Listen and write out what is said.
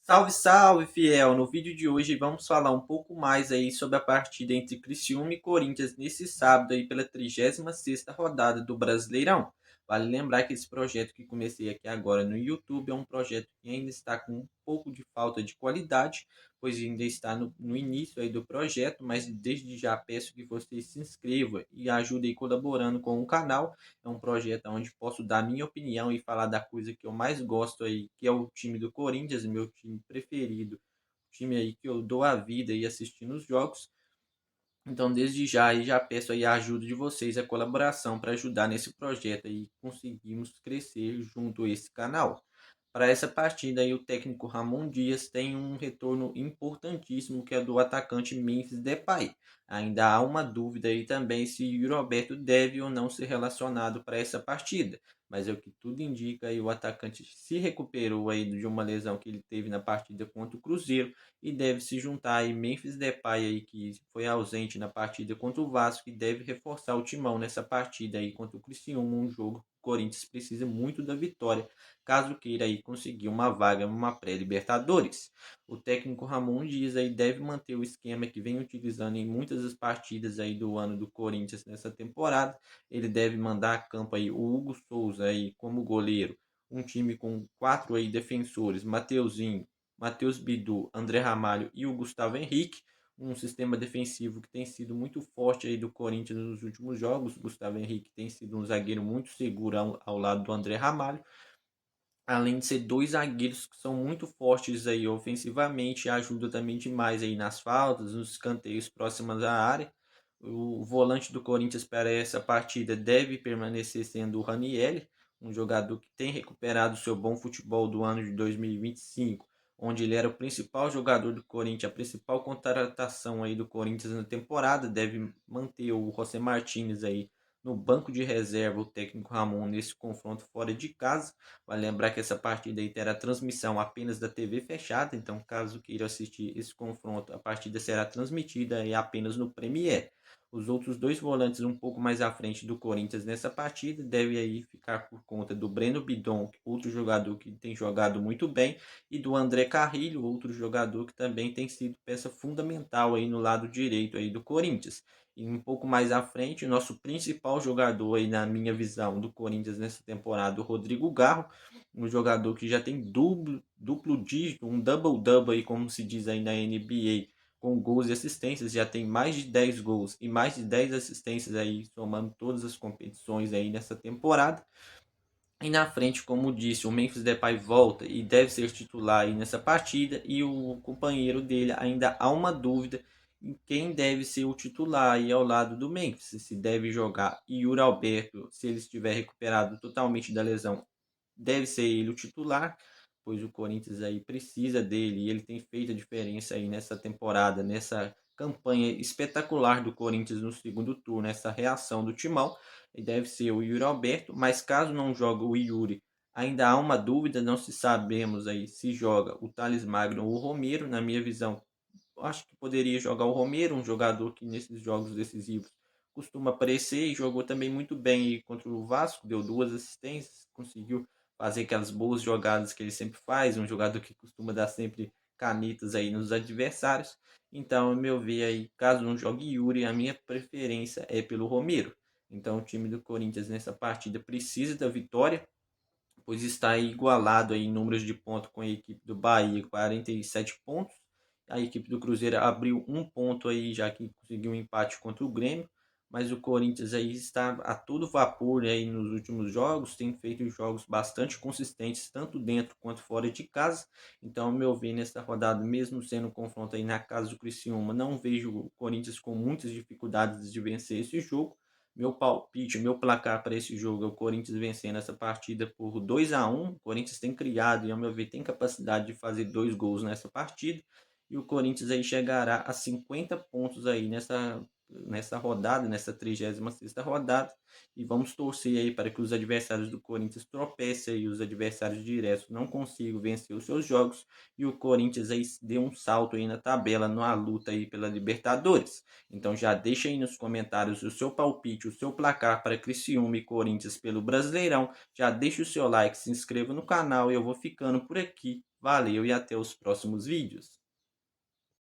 Salve, salve, fiel! No vídeo de hoje vamos falar um pouco mais aí sobre a partida entre Criciúma e Corinthians nesse sábado aí pela 36ª rodada do Brasileirão. Vale lembrar que esse projeto que comecei aqui agora no YouTube é um projeto que ainda está com um pouco de falta de qualidade, pois ainda está no início aí do projeto, mas desde já peço que você se inscreva e ajude aí colaborando com o canal. É um projeto onde posso dar minha opinião e falar da coisa que eu mais gosto aí, que é o time do Corinthians, meu time preferido, o time aí que eu dou a vida aí assistindo os jogos. Então, desde já aí já peço aí a ajuda de vocês, a colaboração para ajudar nesse projeto aí, conseguimos crescer junto a esse canal. Para essa partida aí, o técnico Ramon Dias tem um retorno importantíssimo que é do atacante Memphis Depay. Ainda há uma dúvida aí também se Yuri Alberto deve ou não ser relacionado para essa partida. Mas é o que tudo indica aí, o atacante se recuperou aí de uma lesão que ele teve na partida contra o Cruzeiro e deve se juntar aí Memphis Depay aí que foi ausente na partida contra o Vasco e deve reforçar o timão nessa partida aí contra o Criciúma, um jogo que o Corinthians precisa muito da vitória, caso queira aí conseguir uma vaga numa pré-Libertadores. O técnico Ramon Dias aí deve manter o esquema que vem utilizando em muitas das partidas aí do ano do Corinthians nessa temporada. Ele deve mandar a campo aí o Hugo Souza aí como goleiro, um time com quatro aí defensores, Mateuzinho, Matheus Bidu, André Ramalho e o Gustavo Henrique, um sistema defensivo que tem sido muito forte aí do Corinthians nos últimos jogos. O Gustavo Henrique tem sido um zagueiro muito seguro ao lado do André Ramalho, além de ser dois zagueiros que são muito fortes aí ofensivamente, ajuda também demais aí nas faltas, nos escanteios próximos à área. O volante do Corinthians para essa partida deve permanecer sendo o Ranieri, um jogador que tem recuperado seu bom futebol do ano de 2025, onde ele era o principal jogador do Corinthians, a principal contratação aí do Corinthians na temporada. Deve manter o José Martínez aí no banco de reserva, o técnico Ramon, nesse confronto fora de casa. Vai lembrar que essa partida aí terá transmissão apenas da TV fechada, então caso queira assistir esse confronto, a partida será transmitida aí apenas no Premiere. Os outros dois volantes um pouco mais à frente do Corinthians nessa partida deve aí ficar por conta do Breno Bidon, outro jogador que tem jogado muito bem, e do André Carrilho, outro jogador que também tem sido peça fundamental aí no lado direito aí do Corinthians. E um pouco mais à frente, o nosso principal jogador aí na minha visão do Corinthians nessa temporada, o Rodrigo Garro, um jogador que já tem duplo dígito, um double-double aí, como se diz aí na NBA, com gols e assistências, já tem mais de 10 gols e mais de 10 assistências aí, somando todas as competições aí nessa temporada. E na frente, como disse, o Memphis Depay volta e deve ser titular aí nessa partida. E o companheiro dele ainda há uma dúvida em quem deve ser o titular aí ao lado do Memphis. Se deve jogar Yuri Alberto, se ele estiver recuperado totalmente da lesão, deve ser ele o titular, pois o Corinthians aí precisa dele e ele tem feito a diferença aí nessa temporada, nessa campanha espetacular do Corinthians no segundo turno, essa reação do Timão. E deve ser o Yuri Alberto, mas caso não jogue o Yuri, ainda há uma dúvida, não se sabemos aí se joga o Thales Magno ou o Romero. Na minha visão, acho que poderia jogar o Romero, um jogador que nesses jogos decisivos costuma aparecer e jogou também muito bem contra o Vasco, deu duas assistências, conseguiu fazer aquelas boas jogadas que ele sempre faz, um jogador que costuma dar sempre canetas aí nos adversários. Então, ao meu ver aí, caso não jogue Yuri, a minha preferência é pelo Romero. Então, o time do Corinthians nessa partida precisa da vitória, pois está igualado aí em números de pontos com a equipe do Bahia, 47 pontos. A equipe do Cruzeiro abriu um ponto aí, já que conseguiu um empate contra o Grêmio, mas o Corinthians aí está a todo vapor aí nos últimos jogos, tem feito jogos bastante consistentes, tanto dentro quanto fora de casa. Então, ao meu ver, nesta rodada, mesmo sendo um confronto aí na casa do Criciúma, não vejo o Corinthians com muitas dificuldades de vencer esse jogo. Meu palpite, meu placar para esse jogo é o Corinthians vencendo essa partida por 2-1. O Corinthians tem criado e, ao meu ver, tem capacidade de fazer dois gols nessa partida. E o Corinthians aí chegará a 50 pontos aí nessa rodada, nessa 36ª rodada. E vamos torcer aí para que os adversários do Corinthians tropecem aí, os adversários diretos não consigam vencer os seus jogos. E o Corinthians aí dê um salto aí na tabela, numa luta aí pela Libertadores. Então já deixa aí nos comentários o seu palpite, o seu placar para Criciúma e Corinthians pelo Brasileirão. Já deixa o seu like, se inscreva no canal e eu vou ficando por aqui. Valeu e até os próximos vídeos.